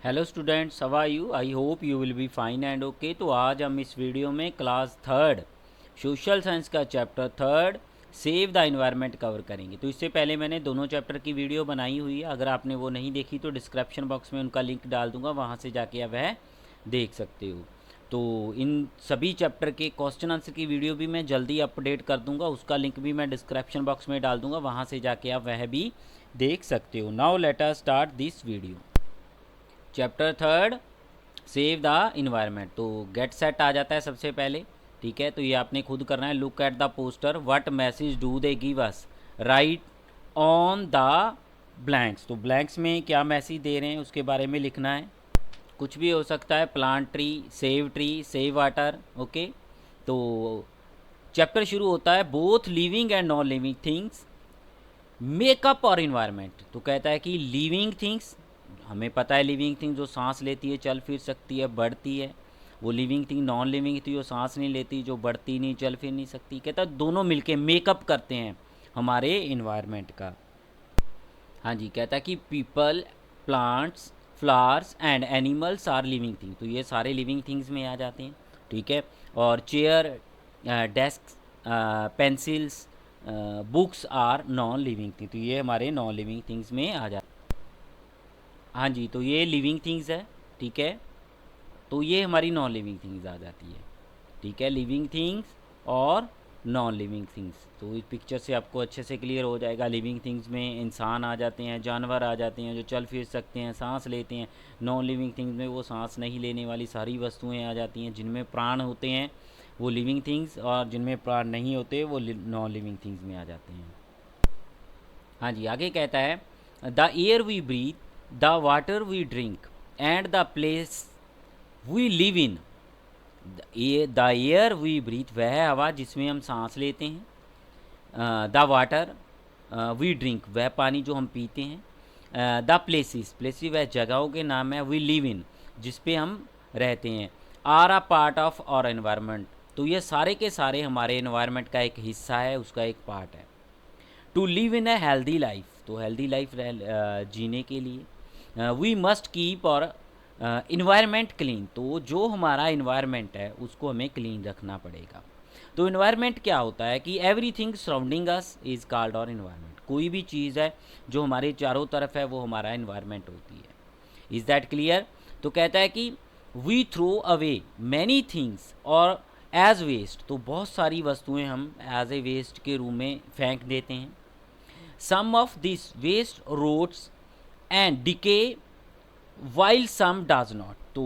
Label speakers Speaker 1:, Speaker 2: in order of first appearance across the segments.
Speaker 1: Hello students, how are you? I hope you will be fine and okay. तो आज हम इस video में क्लास थर्ड सोशल साइंस का chapter third save the environment cover करेंगे। तो इससे पहले मैंने दोनों चैप्टर की वीडियो बनाई हुई है। अगर आपने वो नहीं देखी तो डिस्क्रिप्शन बॉक्स में उनका लिंक डाल दूंगा, वहाँ से जाके आप वह देख सकते हो। तो इन सभी चैप्टर के क्वेश्चन आंसर की वीडियो भी मैं जल्दी अपडेट कर दूंगा, उसका लिंक भी मैं डिस्क्रिप्शन बॉक्स में डाल दूंगा, वहाँ से जाके आप वह भी देख सकते हो। Now let us start this video. Chapter third save the environment. तो गेट सेट आ जाता है सबसे पहले, ठीक है। तो ये आपने खुद करना है। Look at the poster, what message do they give us, right on the blanks. तो ब्लैंक्स में क्या मैसेज दे रहे हैं उसके बारे में लिखना है। कुछ भी हो सकता है, plant tree, save water, okay. तो चैप्टर शुरू होता है, both living and non living things makeup और इन्वायरमेंट। तो कहता है कि लिविंग थिंग्स, हमें पता है लिविंग थिंग जो सांस लेती है, चल फिर सकती है, बढ़ती है, वो लिविंग थिंग। नॉन लिविंग थी जो सांस नहीं लेती, जो बढ़ती नहीं, चल फिर नहीं सकती। कहता है दोनों मिलके मेकअप करते हैं हमारे इन्वायरमेंट का। हाँ जी, कहता है कि people, plants, flowers and animals are living thing. तो ये सारे लिविंग थिंग्स में आ जाते हैं, ठीक है। और chair, desk, pencils, books are non living thing. तो ये हमारे नॉन लिविंग थिंग्स में आ जाते हैं। हाँ जी, तो ये लिविंग थिंग्स है, ठीक है। तो ये हमारी नॉन लिविंग थिंग्स आ जाती है, ठीक है। लिविंग थिंग्स और नॉन लिविंग थिंग्स, तो इस पिक्चर से आपको अच्छे से क्लियर हो जाएगा। लिविंग थिंग्स में इंसान आ जाते हैं, जानवर आ जाते हैं जो चल फिर सकते हैं, सांस लेते हैं। नॉन लिविंग थिंग्स में वो सांस नहीं लेने वाली सारी वस्तुएं आ जाती हैं। जिनमें प्राण होते हैं वो लिविंग थिंग्स, और जिनमें प्राण नहीं होते वो नॉन लिविंग थिंग्स में आ जाते हैं। हाँ जी, आगे कहता है the air we breathe, the water we drink and the place we live in. The air we breathe, वह हवा जिसमें हम सांस लेते हैं। द वाटर वी ड्रिंक, वह पानी जो हम पीते हैं। द प्लेसेस, प्लेसेस वह जगहों के नाम है। वी लिव इन, जिस पे हम रहते हैं। Are a part of our environment, तो ये सारे के सारे हमारे एनवायरनमेंट का एक हिस्सा है, उसका एक पार्ट है। To live in a healthy life, तो हेल्दी लाइफ जीने के लिए we must keep our environment clean. तो जो हमारा इन्वायरमेंट है उसको हमें क्लीन रखना पड़ेगा। तो इन्वायरमेंट क्या होता है कि everything surrounding us is called और इन्वायरमेंट। कोई भी चीज़ है जो हमारे चारों तरफ है वो हमारा इन्वायरमेंट होती है। Is that clear? तो कहता है कि we throw away many things और एज वेस्ट, तो बहुत सारी वस्तुएं हम एज ए वेस्ट के रूप में फेंक देते हैं। Some of this waste rots and decay while some does not. तो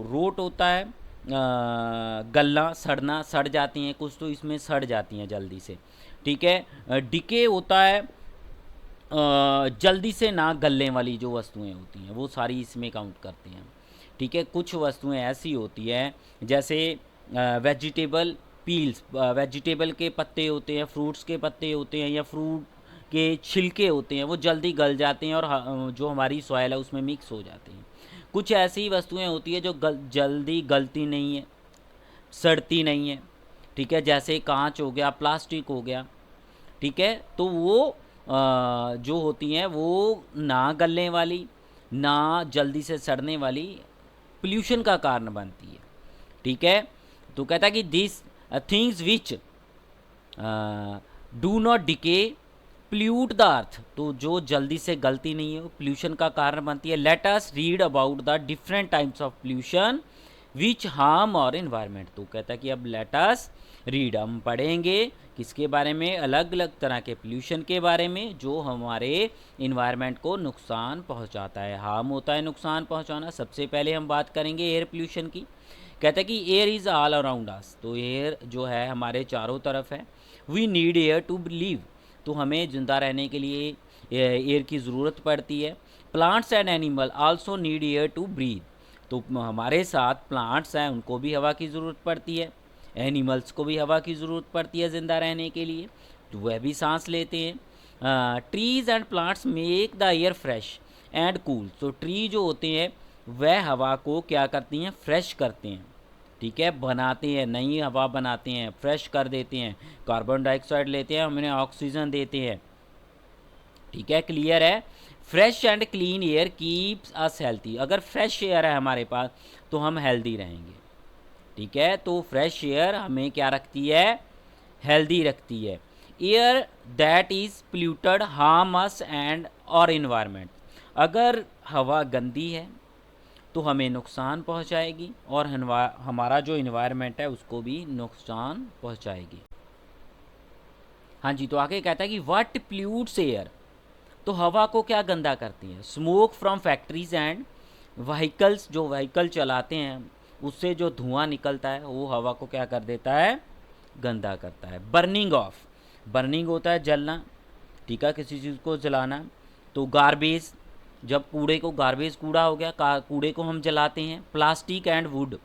Speaker 1: रोट होता है गलना, सड़ना, सड़ जाती हैं कुछ, तो इसमें सड़ जाती हैं जल्दी से, ठीक है। डिके होता है जल्दी से ना गलने वाली जो वस्तुएं होती हैं वो सारी इसमें काउंट करते हैं, ठीक है। कुछ वस्तुएं ऐसी होती हैं जैसे वेजिटेबल पील्स, वेजिटेबल के पत्ते होते हैं, फ्रूट्स के पत्ते होते हैं, या फ्रूट के छिलके होते हैं, वो जल्दी गल जाते हैं और जो हमारी सॉइल है उसमें मिक्स हो जाते हैं। कुछ ऐसी वस्तुएं होती है जो जल्दी गलती नहीं है, सड़ती नहीं है, ठीक है। जैसे कांच हो गया, प्लास्टिक हो गया, ठीक है। तो वो जो होती हैं वो ना गलने वाली, ना जल्दी से सड़ने वाली, पोल्यूशन का कारण बनती है, ठीक है। तो कहता है कि this things which do not decay pollute the earth, तो जो जल्दी से गलती नहीं है वो पोल्यूशन का कारण बनती है। Let us read about the different types of pollution which harm और इन्वायरमेंट। तो कहता है कि अब लेट अस रीड, हम पढ़ेंगे किसके बारे में, अलग अलग तरह के पोल्यूशन के बारे में जो हमारे इन्वायरमेंट को नुकसान पहुंचाता है। हार्म होता है नुकसान पहुंचाना। सबसे पहले हम बात करेंगे एयर पोल्यूशन की। कहता है कि air is all around us, तो एयर जो है हमारे चारों तरफ है। We need air to live, तो हमें ज़िंदा रहने के लिए एयर की ज़रूरत पड़ती है। Plants and animal also need air to breathe, तो हमारे साथ प्लांट्स हैं उनको भी हवा की ज़रूरत पड़ती है, एनिमल्स को भी हवा की ज़रूरत पड़ती है ज़िंदा रहने के लिए, तो वह भी सांस लेते हैं। Trees and plants make the air fresh and cool, तो ट्री जो होते हैं वह हवा को क्या करती हैं, फ्रेश करते हैं, ठीक है, बनाते हैं, नई हवा बनाते हैं, फ्रेश कर देते हैं। कार्बन डाइऑक्साइड लेते हैं, हमें ऑक्सीजन देते हैं, ठीक है, क्लियर है। Fresh and clean air keeps us healthy, अगर फ्रेश एयर है हमारे पास तो हम हेल्दी रहेंगे, ठीक है। तो फ्रेश एयर हमें क्या रखती है, हेल्दी रखती है। Air that is polluted harm us and और इन्वायरमेंट, अगर हवा गंदी है तो हमें नुकसान पहुंचाएगी और हमारा जो इन्वायरमेंट है उसको भी नुकसान पहुंचाएगी। हाँ जी, तो आगे कहता है कि व्हाट पोल्यूट्स एयर, तो हवा को क्या गंदा करती है, smoke from factories and vehicles, जो व्हीकल चलाते हैं उससे जो धुआं निकलता है वो हवा को क्या कर देता है, गंदा करता है। बर्निंग ऑफ, बर्निंग होता है जलना, ठीक है, किसी चीज़ को जलाना। तो गार्बेज, जब कूड़े को, गार्बेज कूड़ा हो गया, कूड़े को हम जलाते हैं। प्लास्टिक एंड वुड,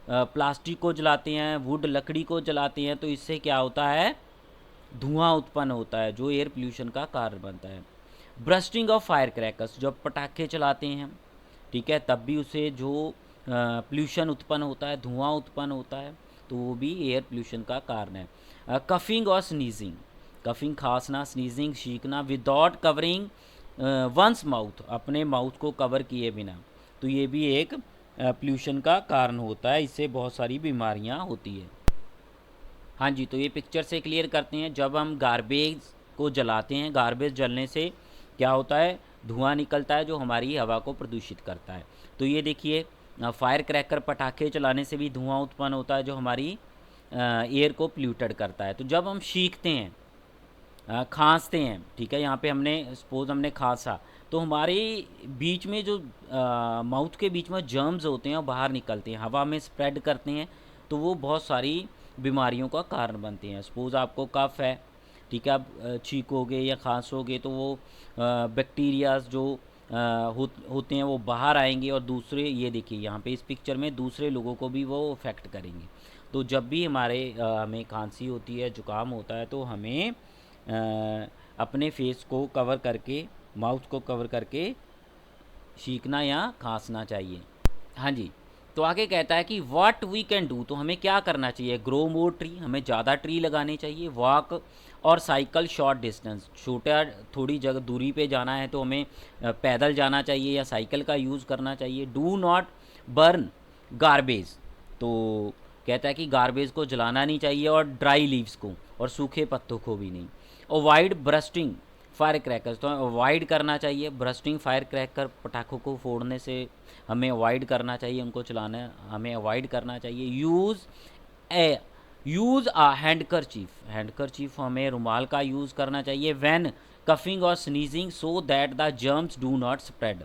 Speaker 1: प्लास्टिक को जलाते हैं, वुड लकड़ी को जलाते हैं, तो इससे क्या होता है, धुआं उत्पन्न होता है जो एयर पोल्यूशन का कारण बनता है। ब्रस्टिंग ऑफ फायर क्रैकर्स, जब पटाखे चलाते हैं हम, ठीक है, तब भी उससे जो पोल्यूशन उत्पन्न होता है, धुआं उत्पन्न होता है, तो वो भी एयर पोल्यूशन का कारण है। कफिंग और स्नीजिंग, कफिंग खांसना, स्नीजिंग छींकना, विदाउट कवरिंग वंस माउथ, अपने माउथ को कवर किए बिना, तो ये भी एक पोल्यूशन का कारण होता है, इससे बहुत सारी बीमारियां होती है। हाँ जी, तो ये पिक्चर से क्लियर करते हैं, जब हम गार्बेज को जलाते हैं, गार्बेज जलने से क्या होता है, धुआं निकलता है जो हमारी हवा को प्रदूषित करता है। तो ये देखिए, फायर क्रैकर, पटाखे चलाने से भी धुआं उत्पन्न होता है जो हमारी एयर को पोल्यूटेड करता है। तो जब हम छींकते हैं, खांसते हैं, ठीक है, यहाँ पे हमने सपोज हमने खांसा, तो हमारे बीच में जो माउथ के बीच में जर्म्स होते हैं वो बाहर निकलते हैं, हवा में स्प्रेड करते हैं, तो वो बहुत सारी बीमारियों का कारण बनते हैं। सपोज आपको कफ है, ठीक है, आप छींकोगे या खांसोगे तो वो बैक्टीरियाज जो होते हैं वो बाहर आएंगे और दूसरे, ये देखिए यहाँ पे इस पिक्चर में, दूसरे लोगों को भी वो अफेक्ट करेंगे। तो जब भी हमें खांसी होती है, जुकाम होता है, तो हमें अपने फेस को कवर करके, माउथ को कवर करके छींकना या खांसना चाहिए। हाँ जी, तो आगे कहता है कि व्हाट वी कैन डू, तो हमें क्या करना चाहिए, ग्रो मोर ट्री, हमें ज़्यादा ट्री लगाने चाहिए। वॉक और साइकिल शॉर्ट डिस्टेंस, छोटा थोड़ी जगह दूरी पे जाना है तो हमें पैदल जाना चाहिए या साइकिल का यूज़ करना चाहिए। डू नॉट बर्न गार्बेज, तो कहता है कि गार्बेज को जलाना नहीं चाहिए और ड्राई लीव्स को, और सूखे पत्तों को भी नहीं। अवॉइड ब्रस्टिंग फायर क्रैकर्स, तो अवॉइड करना चाहिए ब्रस्टिंग फायर क्रैकर, पटाखों को फोड़ने से हमें अवॉइड करना चाहिए, उनको चलाना हमें अवॉइड करना चाहिए। यूज़ आ हैंडकरचीफ, हैंडकरचीफ हमें रुमाल का यूज़ करना चाहिए। व्हेन कफिंग और sneezing so that the germs do not spread,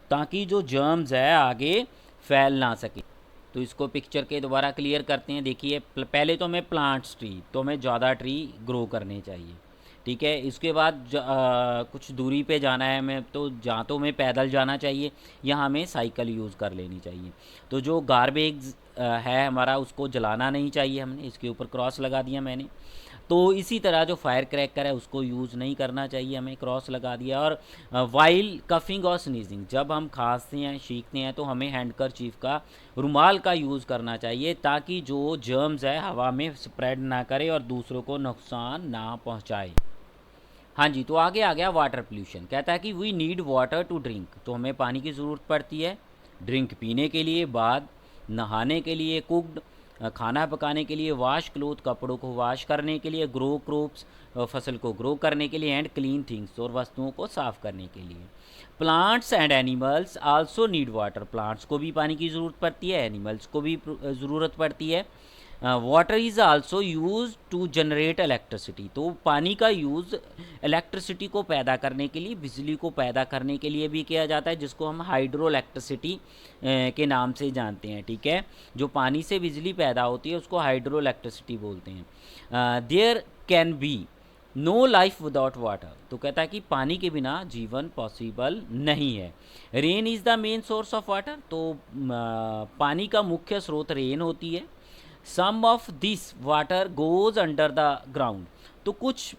Speaker 1: ताकि जो जर्म्स है आगे फैल ना सके। तो इसको पिक्चर के दोबारा क्लियर करते हैं। देखिए, पहले तो हमें प्लांट्स ट्री, तो हमें ज़्यादा ट्री ग्रो करने चाहिए, ठीक है। इसके बाद कुछ दूरी पे जाना है हमें, तो जहाँ तो हमें पैदल जाना चाहिए या हमें साइकिल यूज़ कर लेनी चाहिए। तो जो गार्बेज है हमारा, उसको जलाना नहीं चाहिए, हमने इसके ऊपर क्रॉस लगा दिया मैंने। तो इसी तरह जो फायर क्रैकर है उसको यूज़ नहीं करना चाहिए, हमें क्रॉस लगा दिया। और वाइल कफिंग और स्नीजिंग, जब हम खांसते हैं, छींकते हैं, तो हमें हैंडकरचीफ का, रुमाल का यूज़ करना चाहिए, ताकि जो जर्म्स है हवा में स्प्रेड ना करे और दूसरों को नुकसान ना पहुंचाए। हाँ जी, तो आगे आ गया वाटर पोल्यूशन। कहता है कि we need water to drink, तो हमें पानी की ज़रूरत पड़ती है ड्रिंक पीने के लिए, बाद नहाने के लिए, कुक्ड खाना पकाने के लिए, वॉश क्लोथ कपड़ों को वॉश करने के लिए, ग्रो क्रॉप्स फसल को ग्रो करने के लिए, एंड क्लीन थिंग्स और वस्तुओं को साफ़ करने के लिए। Plants and animals also need water, plants को भी पानी की ज़रूरत पड़ती है, एनिमल्स को भी ज़रूरत पड़ती है। Water is also use to generate electricity, तो पानी का यूज़ इलेक्ट्रिसिटी को पैदा करने के लिए, बिजली को पैदा करने के लिए भी किया जाता है, जिसको हम हाइड्रो इलेक्ट्रिसिटी के नाम से जानते हैं, ठीक है। जो पानी से बिजली पैदा होती है उसको हाइड्रो इलेक्ट्रिसिटी बोलते हैं। There can be no life without water, तो कहता है कि पानी के बिना जीवन पॉसिबल नहीं है। Rain is the main source of water, तो पानी का मुख्य स्रोत रेन होती है। Some of this water goes under the ground, तो कुछ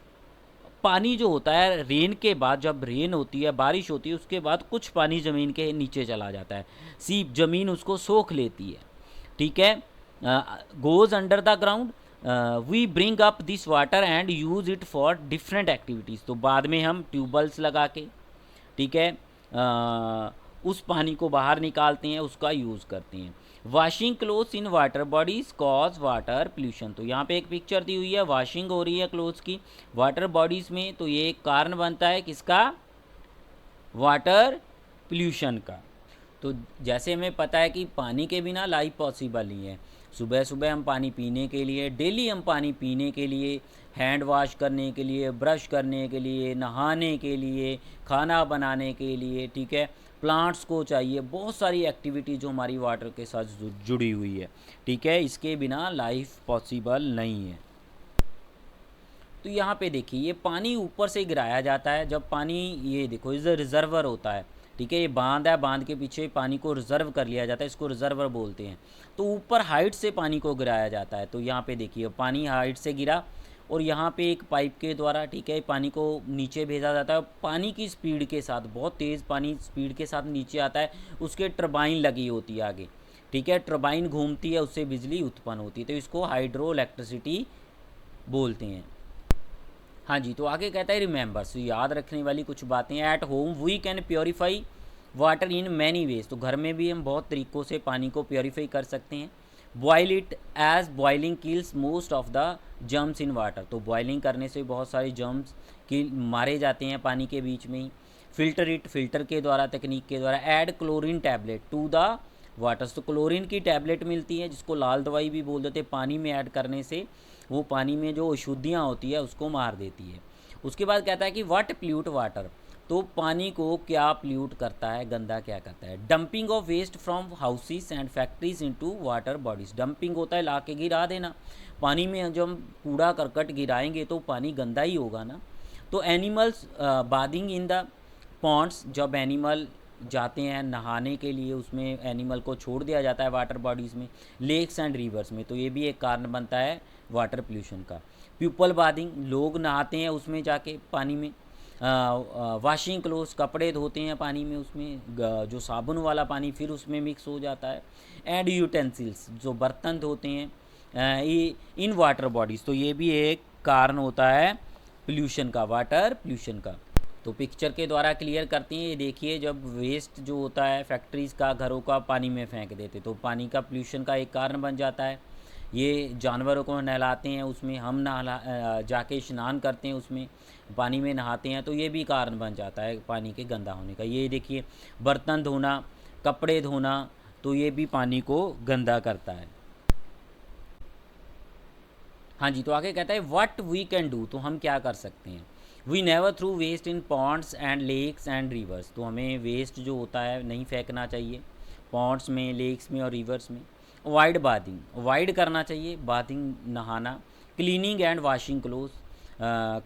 Speaker 1: पानी जो होता है रेन के बाद, जब रेन होती है, बारिश होती है, उसके बाद कुछ पानी ज़मीन के नीचे चला जाता है, सीप ज़मीन उसको सोख लेती है, ठीक है। Goes under the ground, we bring up this water and use it for different activities, तो बाद में हम ट्यूबवेल्स लगा के, ठीक है, उस पानी को बाहर निकालते हैं, उसका यूज़ करते हैं। Washing clothes in water bodies cause water pollution, तो यहाँ पे एक पिक्चर दी हुई है, वॉशिंग हो रही है क्लोथ्स की वाटर बॉडीज़ में, तो ये एक कारण बनता है किसका, वाटर पोल्यूशन का। तो जैसे हमें पता है कि पानी के बिना लाइफ पॉसिबल नहीं है, सुबह सुबह हम पानी पीने के लिए, डेली हम पानी पीने के लिए, हैंड वॉश करने के लिए, ब्रश करने के लिए, नहाने के लिए, खाना बनाने के लिए, ठीक है, प्लांट्स को चाहिए, बहुत सारी एक्टिविटी जो हमारी वाटर के साथ जुड़ी हुई है, ठीक है, इसके बिना लाइफ पॉसिबल नहीं है। तो यहाँ पे देखिए ये पानी ऊपर से गिराया जाता है, जब पानी, ये देखो इस रिजर्वर होता है, ठीक है, ये बांध है, बांध के पीछे पानी को रिजर्व कर लिया जाता है, इसको रिजर्वर बोलते हैं। तो ऊपर हाइट से पानी को गिराया जाता है, तो यहाँ पे देखिए पानी हाइट से गिरा और यहाँ पे एक पाइप के द्वारा, ठीक है, पानी को नीचे भेजा जाता है। पानी की स्पीड के साथ, बहुत तेज़ पानी स्पीड के साथ नीचे आता है, उसके टरबाइन लगी होती है आगे, ठीक है, टरबाइन घूमती है, उससे बिजली उत्पन्न होती है, तो इसको हाइड्रो इलेक्ट्रिसिटी बोलते हैं। हाँ जी, तो आगे कहता है रिमेंबर्स, याद रखने वाली कुछ बातें। At home we can purify water in many ways, तो घर में भी हम बहुत तरीक़ों से पानी को प्योरीफाई कर सकते हैं। Boil it as boiling kills most of the germs in water, तो बॉइलिंग करने से बहुत सारे जर्म्स किल मारे जाते हैं पानी के बीच में ही। फिल्टर इट, फिल्टर के द्वारा, तकनीक के द्वारा। Add chlorine tablet to the waters, तो क्लोरीन की टैबलेट मिलती है जिसको लाल दवाई भी बोल देते हैं, पानी में ऐड करने से वो पानी में जो अशुद्धियाँ होती है उसको मार देती है। उसके बाद कहता है कि व्हाट प्ल्यूट वाटर, तो पानी को क्या प्ल्यूट करता है, गंदा क्या करता है। Dumping of waste from houses and factories into water bodies, dumping होता है ला के गिरा देना पानी में, जब हम कूड़ा करकट गिराएंगे तो पानी गंदा ही होगा ना। तो animals bathing in the ponds, जब एनिमल जाते हैं नहाने के लिए, उसमें एनिमल को छोड़ दिया जाता है वाटर बॉडीज़ में। लेक्स एंड रिवर्स में, तो ये भी एक कारण बनता है वाटर पोल्यूशन का। पीपल बादिंग, लोग नहाते हैं उसमें जाके पानी में। वॉशिंग क्लोथ्स, कपड़े धोते हैं पानी में, उसमें जो साबुन वाला पानी फिर उसमें मिक्स हो जाता है। एंड यूटेंसिल्स, जो बर्तन धोते हैं इन वाटर बॉडीज़, तो ये भी एक कारण होता है पोल्यूशन का, वाटर पोल्यूशन का। तो पिक्चर के द्वारा क्लियर करते हैं, ये देखिए जब वेस्ट जो होता है फैक्ट्रीज़ का, घरों का, पानी में फेंक देते तो पानी का पोल्यूशन का एक कारण बन जाता है। ये जानवरों को नहलाते हैं उसमें, हम नहला जाके स्नान करते हैं उसमें, पानी में नहाते हैं, तो ये भी कारण बन जाता है पानी के गंदा होने का। ये देखिए बर्तन धोना, कपड़े धोना, तो ये भी पानी को गंदा करता है। हाँ जी, तो आगे कहता है व्हाट वी कैन डू, तो हम क्या कर सकते हैं। We never throw waste in ponds and lakes and rivers, तो हमें वेस्ट जो होता है नहीं फेंकना चाहिए पॉन्ड्स में, लेक्स में और रिवर्स में। अवॉइड बाथिंग, अवॉइड करना चाहिए बाथिंग, नहाना। क्लीनिंग एंड वॉशिंग क्लोथ्स,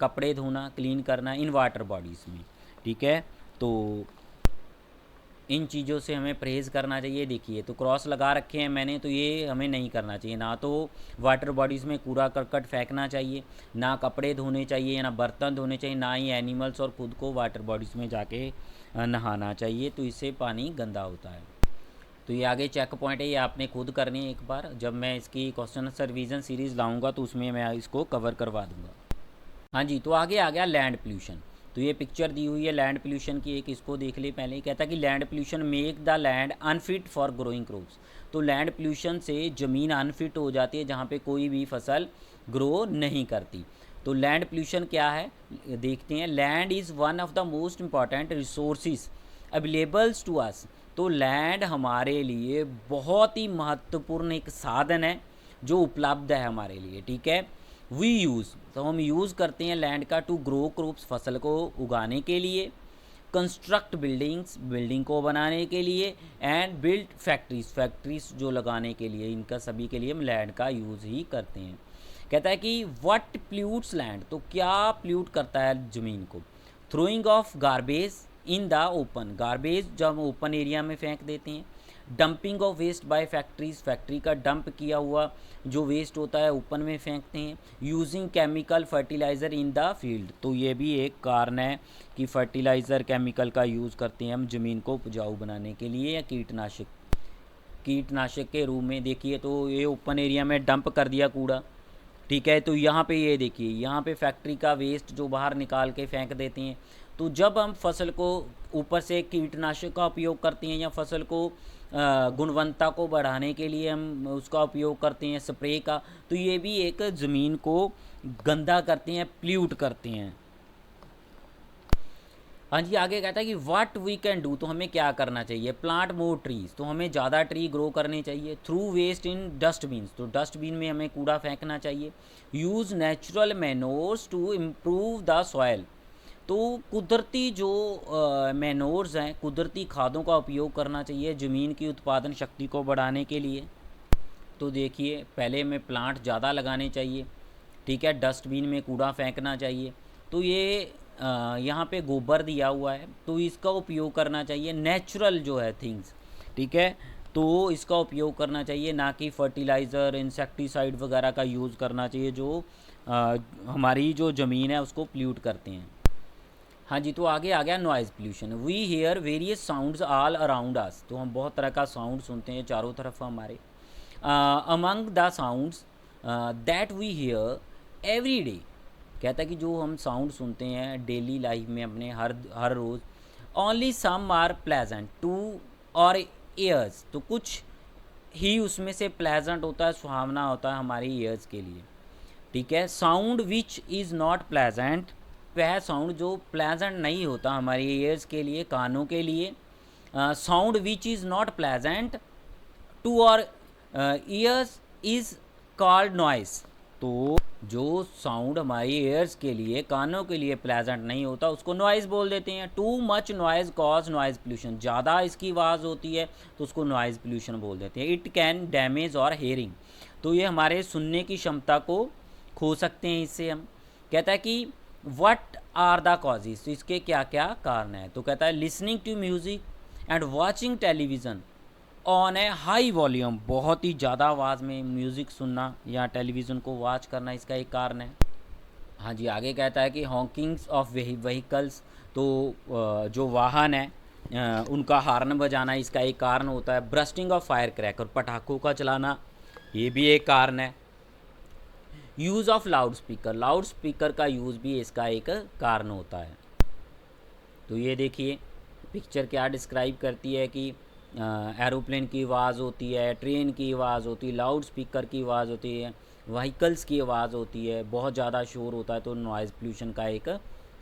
Speaker 1: कपड़े धोना, क्लीन करना इन वाटर बॉडीज़ में, ठीक है, तो इन चीज़ों से हमें परहेज़ करना चाहिए। देखिए तो क्रॉस लगा रखे हैं मैंने, तो ये हमें नहीं करना चाहिए, ना तो वाटर बॉडीज़ में कूड़ा करकट फेंकना चाहिए, ना कपड़े धोने चाहिए, ना बर्तन धोने चाहिए, ना ही एनिमल्स और खुद को वाटर बॉडीज़ में जाके नहाना चाहिए, तो इससे पानी गंदा होता है। तो ये आगे चेक पॉइंट है, ये आपने खुद करनी है एक बार, जब मैं इसकी क्वेश्चन आंसर रिवीजन सीरीज़ लाऊंगा तो उसमें मैं इसको कवर करवा दूंगा। हाँ जी, तो आगे आ गया लैंड पोल्यूशन, तो ये पिक्चर दी हुई है लैंड पोल्यूशन की, एक इसको देख ले पहले ही। कहता है कि land pollution make the land unfit for growing crops, तो लैंड पोल्यूशन से ज़मीन अनफिट हो जाती है जहाँ पे कोई भी फसल ग्रो नहीं करती। तो लैंड पोल्यूशन क्या है देखते हैं। Land is one of the most important resources availables to us, तो लैंड हमारे लिए बहुत ही महत्वपूर्ण एक साधन है जो उपलब्ध है हमारे लिए, ठीक है। वी यूज़, तो हम यूज़ करते हैं लैंड का टू ग्रो क्रॉप्स, फसल को उगाने के लिए। कंस्ट्रक्ट बिल्डिंग्स, बिल्डिंग को बनाने के लिए। एंड बिल्ड फैक्ट्रीज, फैक्ट्रीज जो लगाने के लिए, इनका सभी के लिए हम लैंड का यूज़ ही करते हैं। कहता है कि व्हाट प्ल्यूट्स लैंड, तो क्या प्ल्यूट करता है ज़मीन को। Throwing of garbage in the open, garbage जब हम ओपन एरिया में फेंक देते हैं। Dumping of waste by factories, factory का डंप किया हुआ जो वेस्ट होता है ओपन में फेंकते हैं। Using chemical fertiliser in the field, तो ये भी एक कारण है कि फर्टिलाइज़र केमिकल का यूज़ करते हैं हम ज़मीन को उपजाऊ बनाने के लिए, या कीटनाशक के रूप में। देखिए तो ये ओपन एरिया में डंप कर दिया कूड़ा, ठीक है, तो यहाँ पे ये देखिए यहाँ पे फैक्ट्री का वेस्ट जो बाहर निकाल के फेंक देते हैं। तो जब हम फसल को ऊपर से कीटनाशक का उपयोग करते हैं या फसल को गुणवत्ता को बढ़ाने के लिए हम उसका उपयोग करते हैं स्प्रे का, तो ये भी एक ज़मीन को गंदा करते हैं, प्ल्यूट करते हैं। हाँ जी, आगे कहता है कि व्हाट वी कैन डू, तो हमें क्या करना चाहिए। प्लांट मोर ट्रीज, तो हमें ज़्यादा ट्री ग्रो करने चाहिए। थ्रू वेस्ट इन डस्टबिन, तो डस्टबिन में हमें कूड़ा फेंकना चाहिए। Use natural manures to improve the soil, तो कुदरती जो मैनोर्स हैं, कुदरती खादों का उपयोग करना चाहिए ज़मीन की उत्पादन शक्ति को बढ़ाने के लिए। तो देखिए, पहले हमें प्लांट ज़्यादा लगाने चाहिए, ठीक है, डस्टबिन में कूड़ा फेंकना चाहिए। तो ये यहाँ पे गोबर दिया हुआ है, तो इसका उपयोग करना चाहिए। नेचुरल जो है थिंग्स, ठीक है, तो इसका उपयोग करना चाहिए, ना कि फर्टिलाइज़र, इंसेक्टिसाइड वगैरह का यूज़ करना चाहिए जो हमारी जो ज़मीन है उसको प्ल्यूट करते हैं। हाँ जी, तो आगे आ गया noise pollution. We hear various sounds all around us, तो हम बहुत तरह का साउंड सुनते हैं चारों तरफ हमारे। Among the sounds that we hear every day, कहता है कि जो हम साउंड सुनते हैं डेली लाइफ में अपने हर रोज़, only some are pleasant to our ears, तो कुछ ही उसमें से प्लेजेंट होता है, सुहावना होता है हमारी ईयर्स के लिए, ठीक है। Sound which is not pleasant, वह साउंड जो प्लेजेंट नहीं होता हमारी ईयर्स के लिए, कानों के लिए। Sound which is not pleasant to our ears is called noise, तो जो साउंड हमारी ईयर्स के लिए, कानों के लिए प्लेजेंट नहीं होता उसको नॉइज़ बोल देते हैं। Too much noise cause noise pollution, ज़्यादा इसकी आवाज़ होती है तो उसको नॉइज़ पोल्यूशन बोल देते हैं। इट कैन डैमेज और हेयरिंग, तो ये हमारे सुनने की क्षमता को खो सकते हैं इससे हम। कहता है कि व्हाट आर द कॉजेज, तो इसके क्या क्या कारण हैं। तो कहता है listening to music and watching television on a high volume, बहुत ही ज़्यादा आवाज़ में म्यूज़िक सुनना या टेलीविज़न को वॉच करना इसका एक कारण है। हाँ जी, आगे कहता है कि हॉकिंग्स ऑफ व्हीकल्स, तो जो वाहन है उनका हॉर्न बजाना इसका एक कारण होता है। ब्रस्टिंग ऑफ फायर क्रैकर, पटाखों का चलाना, ये भी एक कारण है। Use of loud speaker, loud speaker का यूज़ भी इसका एक कारण होता है। तो ये देखिए पिक्चर क्या डिस्क्राइब करती है कि एरोप्लेन की आवाज़ होती है, ट्रेन की आवाज़ होती है, लाउड स्पीकर की आवाज़ होती है, व्हीकल्स की आवाज़ होती है, बहुत ज़्यादा शोर होता है, तो नॉइज़ पोल्यूशन का एक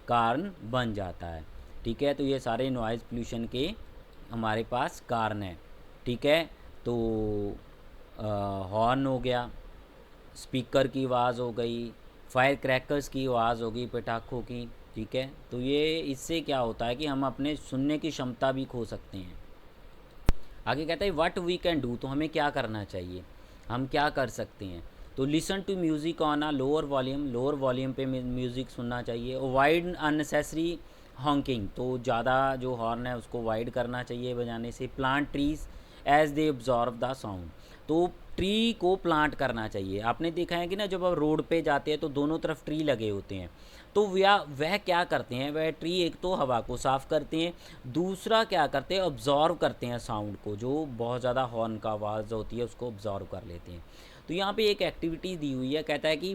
Speaker 1: कारण बन जाता है, ठीक है। तो ये सारे नॉइज़ पोल्यूशन के हमारे पास कारण हैं, ठीक है। तो हॉर्न हो गया, स्पीकर की आवाज़ हो गई, फायर क्रैकर्स की आवाज़ हो गई, पटाखों की, ठीक है। तो ये इससे क्या होता है कि हम अपने सुनने की क्षमता भी खो सकते हैं। आगे कहता है व्हाट वी कैन डू, तो हमें क्या करना चाहिए, हम क्या कर सकते हैं। तो listen to music on a lower volume, lower volume पे म्यूज़िक सुनना चाहिए। वाइड अननेसेसरी हॉकिंग, तो ज़्यादा जो हॉर्न है उसको वाइड करना चाहिए बजाने से। Plant trees as they absorb the sound, तो ट्री को प्लांट करना चाहिए। आपने देखा है कि ना जब आप रोड पे जाते हैं तो दोनों तरफ ट्री लगे होते हैं, तो वह क्या करते हैं, वह ट्री एक तो हवा को साफ़ करते हैं, दूसरा क्या करते हैं, ऑब्जॉर्व करते हैं साउंड को, जो बहुत ज़्यादा हॉर्न का आवाज़ होती है उसको ऑब्जॉर्व कर लेते हैं। तो यहाँ पे एक एक्टिविटी दी हुई है, कहता है कि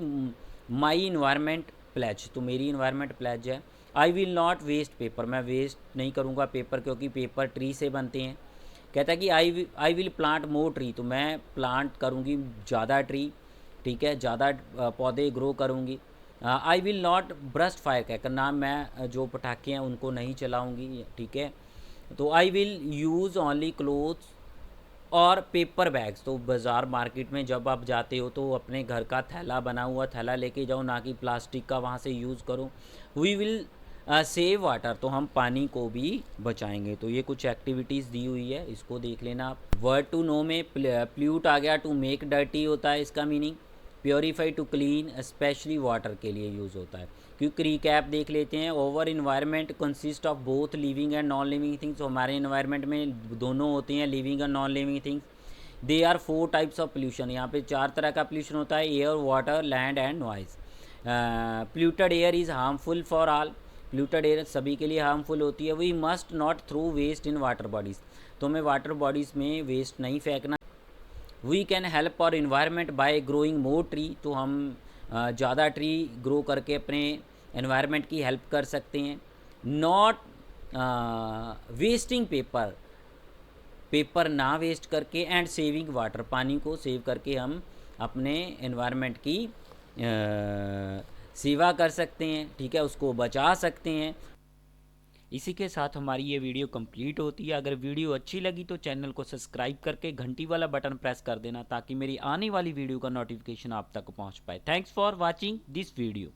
Speaker 1: माई इन्वायरमेंट प्लेज, तो मेरी इन्वायरमेंट प्लेज है। I will not waste paper, मैं वेस्ट नहीं करूँगा पेपर, क्योंकि पेपर ट्री से बनते हैं। कहता है कि I will plant more tree, तो मैं प्लांट करूँगी ज़्यादा ट्री, ठीक है, ज़्यादा पौधे ग्रो करूँगी। आई will not burst fire cracker, ना मैं जो पटाखे हैं उनको नहीं चलाऊँगी, ठीक है। तो I will use only clothes और पेपर बैग्स, तो बाज़ार मार्केट में जब आप जाते हो तो अपने घर का थैला बना हुआ थैला लेके जाओ, ना कि प्लास्टिक का वहाँ से यूज़ करो। वी विल सेव वाटर, तो हम पानी को भी बचाएंगे। तो ये कुछ एक्टिविटीज़ दी हुई है, इसको देख लेना आप। वर्ड टू नो में प्ल्यूट आ गया, टू मेक डर्टी होता है इसका meaning. Purify to clean, specially water के लिए यूज़ होता है। क्विक रिकैप देख लेते हैं। Our environment consist of both living and non living things, तो हमारे इन्वायरमेंट में दोनों होते हैं, लिविंग और non living things. They are 4 types of pollution, यहाँ पे 4 तरह का पोल्यूशन होता है, air, water, land and noise. Polluted air is harmful for all, polluted air सभी के लिए हार्मफुल होती है। We must not throw waste in water bodies, तो हमें वाटर बॉडीज़ में वेस्ट नहीं फेंकना। वी कैन हेल्प और environment bye growing more tree, तो हम ज़्यादा ट्री ग्रो करके अपने एनवायरनमेंट की हेल्प कर सकते हैं। नॉट वेस्टिंग पेपर ना वेस्ट करके एंड सेविंग वाटर, पानी को सेव करके हम अपने एनवायरनमेंट की सेवा कर सकते हैं, ठीक है, उसको बचा सकते हैं। इसी के साथ हमारी ये वीडियो कंप्लीट होती है। अगर वीडियो अच्छी लगी तो चैनल को सब्सक्राइब करके घंटी वाला बटन प्रेस कर देना ताकि मेरी आने वाली वीडियो का नोटिफिकेशन आप तक पहुंच पाए। Thanks for watching this video.